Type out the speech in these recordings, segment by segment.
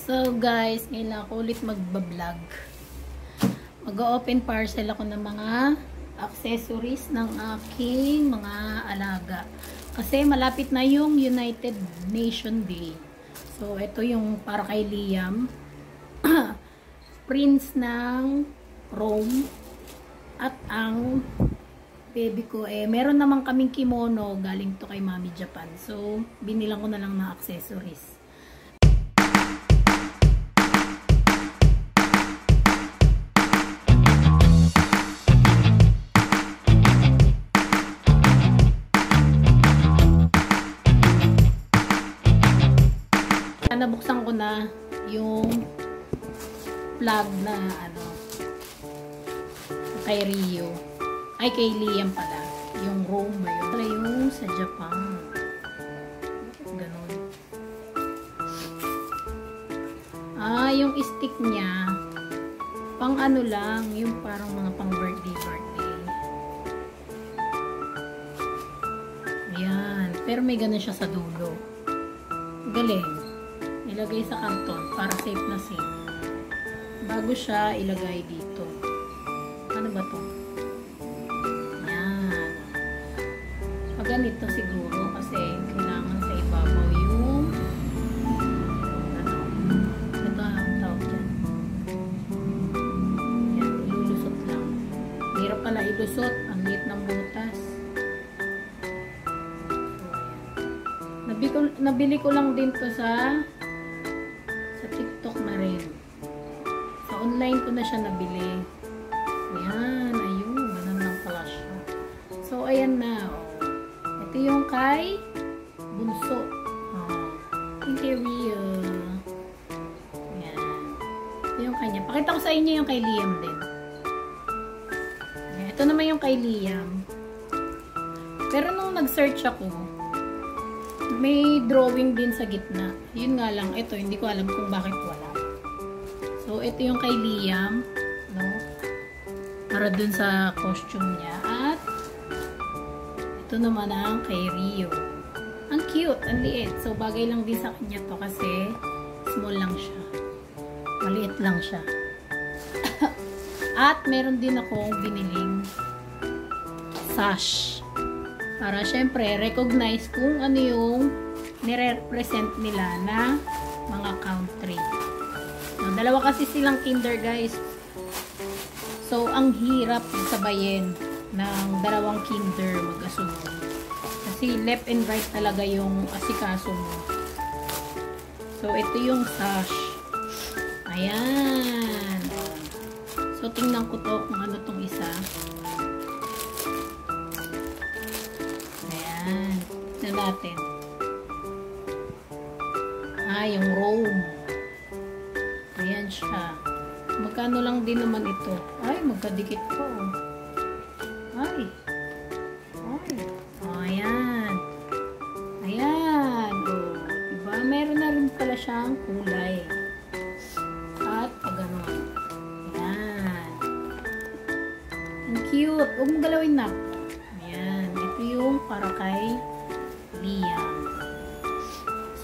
So guys, ngayon lang ako ulit magbablog. Mag-open parcel ako ng mga accessories ng aking mga alaga. Kasi malapit na yung United Nation Day. So ito yung para kay Liam. Prince ng Rome. At ang baby ko, meron naman kaming kimono galing to kay Mami Japan. So binilang ko na lang ng accessories. Nabuksan ko na yung plug na kay Rio. Ay, kay Liam pala. Yung Rome ba yun? Pala yung sa Japan. Ganon. Yung stick niya, pang ano lang, yung parang mga pang birthday. Ayan. Pero may ganun siya sa dulo. Galing. Ilagay sa karton para safe na safe. Bago siya ilagay dito. Ano ba to? Yan. Pag ganito siguro kasi kailangan sa ibabaw yung ito ang tawag dyan. Yan. Ilulusot lang. Hirap pala ilusot. Ang liit ng butas. Nabili ko lang din to sa TikTok na rin. Sa online ko na siya nabili. Ayan, ayun. Ganun lang pala siya. So, ayan na. Ito yung kay Bunso. Yung kay Rio. Ayan. Ito yung kanya. Pakita ko sa inyo yung kay Liam din. Ayan. Ito naman yung kay Liam. Pero nung nag-search ako, may drawing din sa gitna. Yun nga lang, ito, hindi ko alam kung bakit wala. So, ito yung kay Liam, no? Para dun sa costume niya. At, ito naman ang kay Rio. Ang cute, ang liit. So, bagay lang din sa kanya to kasi small lang siya. Maliit lang siya. At, meron din akong biniling sash. Para syempre, recognize kung ano yung nire-represent nila na mga country. So, dalawa kasi silang kinder, guys. So, ang hirap sabayin ng dalawang kinder mag-asunod. Kasi left and right talaga yung asikaso mo. So, ito yung sash. Ayan. So, tingnan ko to kung ano tong isa. Natin. Yung Rome. Ayan siya. Magkano lang din naman ito. Ay, magkadikit po. Ay. Ayan. Ayan. Diba? Meron na rin pala siyang kulay. At pagano'n. Ayan. Ang cute. Huwag mo galawin na. Ayan. Ito yung para kay Liam.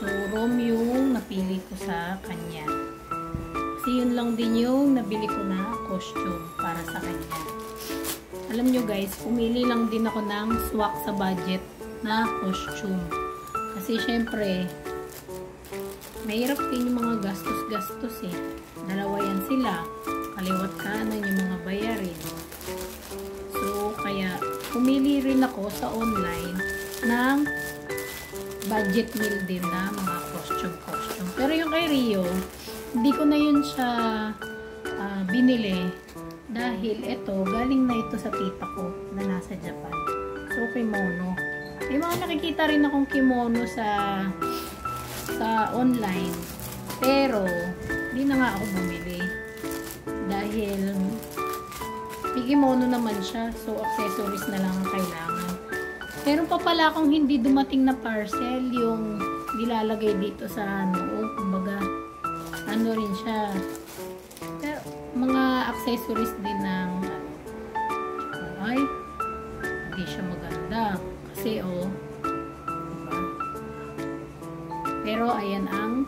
So, Rome yung napili ko sa kanya. Kasi yun lang din yung nabili ko na costume para sa kanya. Alam nyo guys, pumili lang din ako ng swak sa budget na costume. Kasi syempre, mahirap din yung mga gastos-gastos eh. Dalawa yan sila. Kaliwat kanan yung mga bayarin. So, kaya pumili rin ako sa online ng budget meal din na mga costume. Pero yung kay Rio, hindi ko na yun siya binili dahil ito, galing na ito sa tita ko na nasa Japan. So, kimono. May mga nakikita rin akong kimono sa online. Pero, hindi na nga ako bumili. Dahil, may kimono naman siya. So, accessories na lang ang kailangan. Meron pa pala akong hindi dumating na parcel, yung nilalagay dito sa kumbaga, rin siya. Pero, mga accessories din ng, ay, hindi siya maganda. Kasi, diba? Pero, ayan ang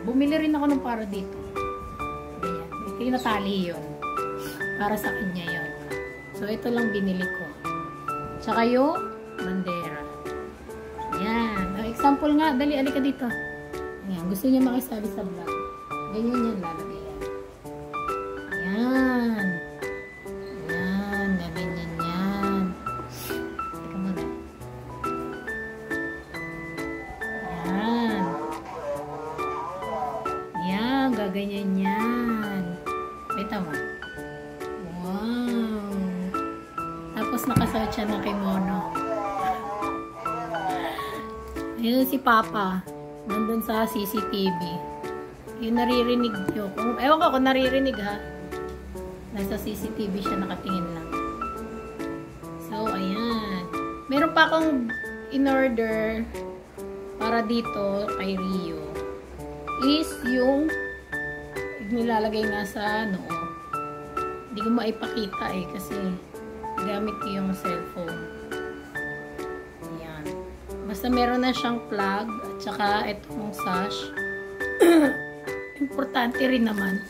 Bumili rin ako ng para dito. Ayan. Tinatali yun. Para sa kanya yun. So, ito lang binili ko. Tsaka yung bandera. Ayan. Example nga. Dali, alika dito. Ayan. Gusto niya makisali sa vlog. Ganyan yan. Lalagay yan. Ayan. Ayan. Ganyan yan. Teka muna. Ayan. Ayan. Gaganyan yan. Bita mo. Wow. Tapos nakasuot siya ng kimono. Ayun si Papa. Nandun sa CCTV. Yung naririnig nyo. Ewan ko kung naririnig ha. Nasa CCTV siya nakatingin lang. So, ayan. Meron pa akong in-order para dito kay Rio. Is yung nilalagay nga sa noo. Hindi ko maipakita kasi gamit ko yung cellphone. Ayan. Basta meron na siyang plug at saka itong sash. Importante rin naman.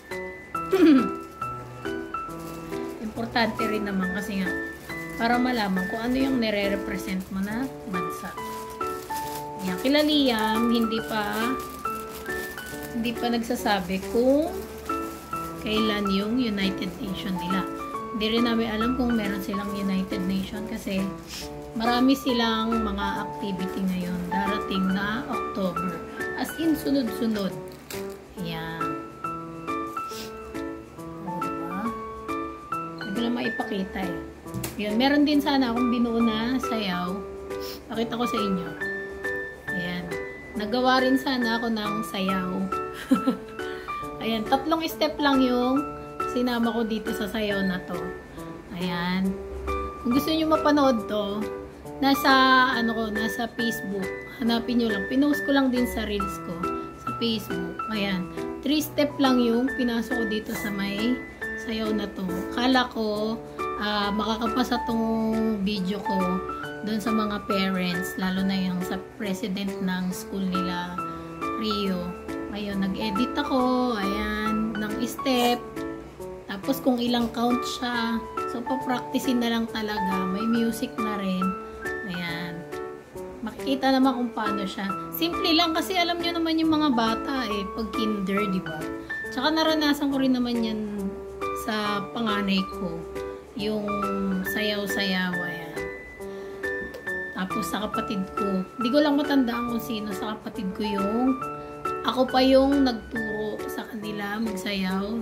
Importante rin naman kasi nga para malaman kung ano yung nire-represent mo na bansa. Ayan. Kila Liam, hindi pa nagsasabi kung kailan yung United Nation nila. Hindi rin namin alam kung meron silang United Nation kasi marami silang mga activity ngayon. Darating na October. As in, sunod-sunod. Ayan. O, diba? Hindi ko lang maipakita eh. Ayan. Meron din sana akong binuo na sayaw. Pakita ko sa inyo. Ayan. Nagawa rin sana ako ng sayaw. Ayan, 3 step lang yung sinama ko dito sa sayaw na to. Ayan. Kung gusto niyo mapanood to, nasa Facebook. Hanapin niyo lang. Pinost ko lang din sa Reels ko sa Facebook. Ayan. 3 step lang yung pinasok ko dito sa may sayaw na to. Kala ko makakapasa tong video ko doon sa mga parents, lalo na yung sa president ng school nila, Rio. Ayun, nag-edit ako, ayan, ng step. Tapos kung ilang count siya. So, papracticein na lang talaga. May music na rin. Ayan. Makikita naman kung paano siya. Simple lang kasi alam nyo naman yung mga bata pag kinder, di ba? Tsaka naranasan ko rin naman yan sa panganay ko. Yung sayaw-sayaw, ayan. Tapos sa kapatid ko. Hindi ko lang matandaan kung sino sa kapatid ko yung ako pa yung nagturo sa kanila magsayaw.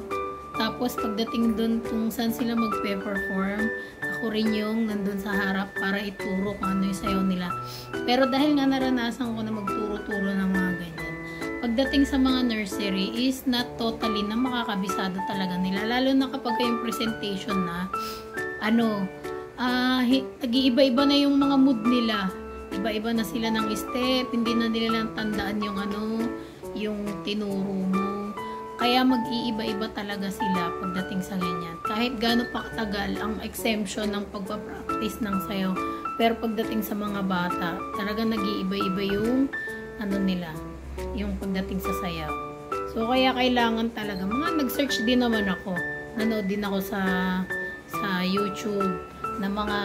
Tapos pagdating doon kung saan sila magpe-perform, ako rin yung nandun sa harap para ituro kung ano yung sayaw nila. Pero dahil nga naranasan ko na magturo-turo ng mga ganyan, pagdating sa mga nursery is not totally na makakabisado talaga nila. Lalo na kapag yung presentation na nag-iiba-iba na yung mga mood nila. Iba-iba na sila ng step, hindi na nila lang tandaan yung tinuro mo. Kaya mag-iiba-iba talaga sila pagdating sa ganyan. Kahit gaano pa katagal ang exemption ng pagpapractice ng sayaw. Pero pagdating sa mga bata, talaga nag-iiba-iba yung nila, yung pagdating sa sayaw. So, kaya kailangan talaga. Nag-search din naman ako. Nanood din ako sa YouTube na mga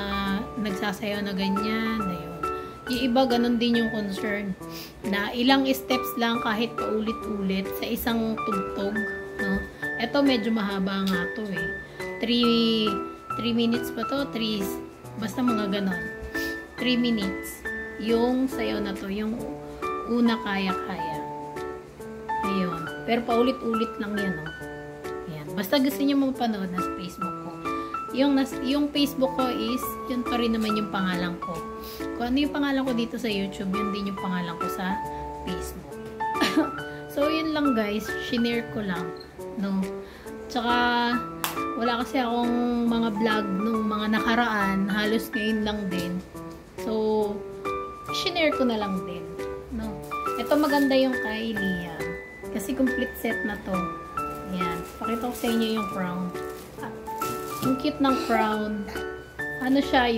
nagsasayaw na ganyan. Ayun. Yung iba, ganun din yung concern. Na ilang steps lang kahit paulit-ulit sa isang tugtog. No? Ito medyo mahaba nga to 3 minutes pa to? Basta mga ganon. 3 minutes. Yung sayaw na to. Yung una kaya-kaya. Ayun. Pero paulit-ulit lang yan. No? Ayan. Basta gusto nyo mapanood na sa Facebook ko. Yung Facebook ko is, yun pa rin naman yung pangalan ko. Kung ano yung pangalan ko dito sa YouTube, yun din yung pangalan ko sa Facebook. So, yun lang guys. Shinare ko lang. No? Tsaka, wala kasi akong mga vlog nung mga nakaraan. Halos ngayon lang din. So, shinare ko na lang din. No? Ito maganda yung kay Liam. Kasi complete set na to. Ayan. Pakita ko sa inyo yung crown. Yung cute ng crown. Ano siya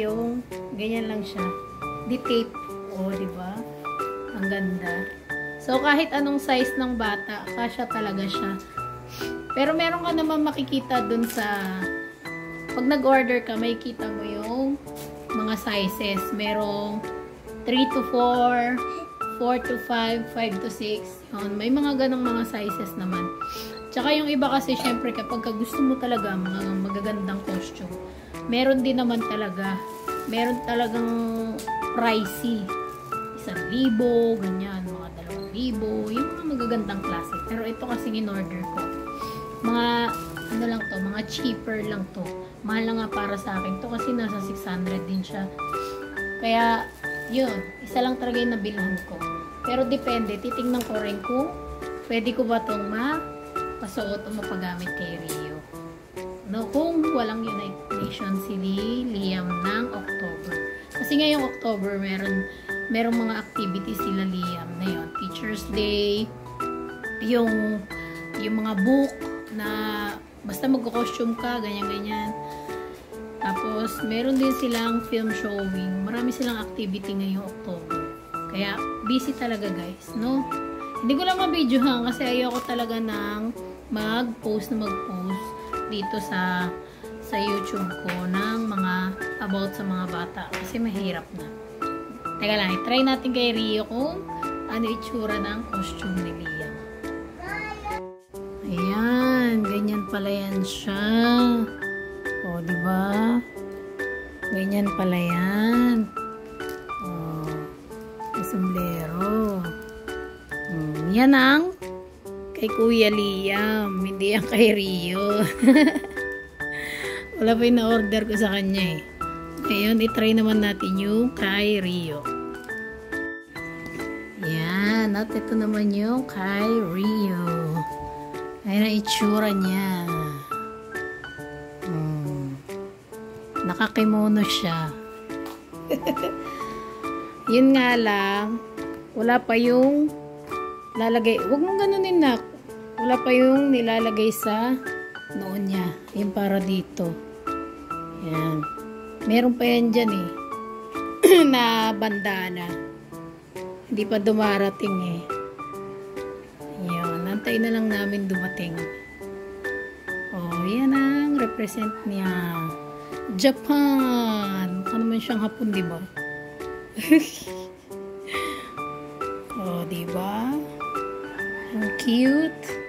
ganyan lang siya. Di tape. O, diba? Ang ganda. So, kahit anong size ng bata, kasya talaga siya. Pero meron ka naman makikita dun sa, pag nag-order ka, may kita mo yung mga sizes. Merong 3 to 4, 4 to 5, 5 to 6. Yun. May mga ganong mga sizes naman. Tsaka yung iba kasi, syempre, kapag gusto mo talaga mga magagandang costume, meron din naman talaga. Meron talagang pricey. 1,000, ganyan, mga 2,000, yung mga magagandang klase. Pero ito kasi in-order ko. Mga, ano lang to, mga cheaper lang to. Mahal na nga para sa akin. To kasi nasa 600 din siya. Kaya, yun, isa lang talaga yung nabilhan ko. Pero depende, titingnan ko rin kung pwede ko ba itong mapasuot o mapagamit kay Rio. No, kung walang United Nations si Liam ng October. Kasi ngayong October, merong mga activities sila Liam na yun. Teacher's Day, yung mga book na basta mag-costume ka, ganyan-ganyan. Tapos, meron din silang film showing. Marami silang activity ngayong October. Kaya, busy talaga guys, no? Hindi ko lang ma-videohan kasi ayoko talaga ng mag-post dito sa YouTube ko ng mga about sa mga bata. Kasi mahirap na. Teka lang, try natin kay Rio kung ano itsura ng costume ni Liam. Ayan, ganyan pala yan siya. O, diba? Ganyan pala yan. O, may sombrero. Yan ang kay Kuya Liam. Hindi yan kay Rio. Wala pa yung na-order ko sa kanya eh. Ngayon, itry naman natin yung kay Rio. Yan. At ito naman yung kay Rio. Ayan ang itsura niya. Nakakimono siya. Yun nga lang, wala pa yung lalagay. Huwag mong ganunin na. Wala pa yung nilalagay sa noon niya. Yung para dito. Yan. Meron pa yan dyan eh. Na bandana. Hindi pa dumarating eh. Yun. Antay na lang namin dumating. Oh, yan ang represent niya. Japan. Mukha naman siyang hapon, diba? Oh, diba? Ang cute.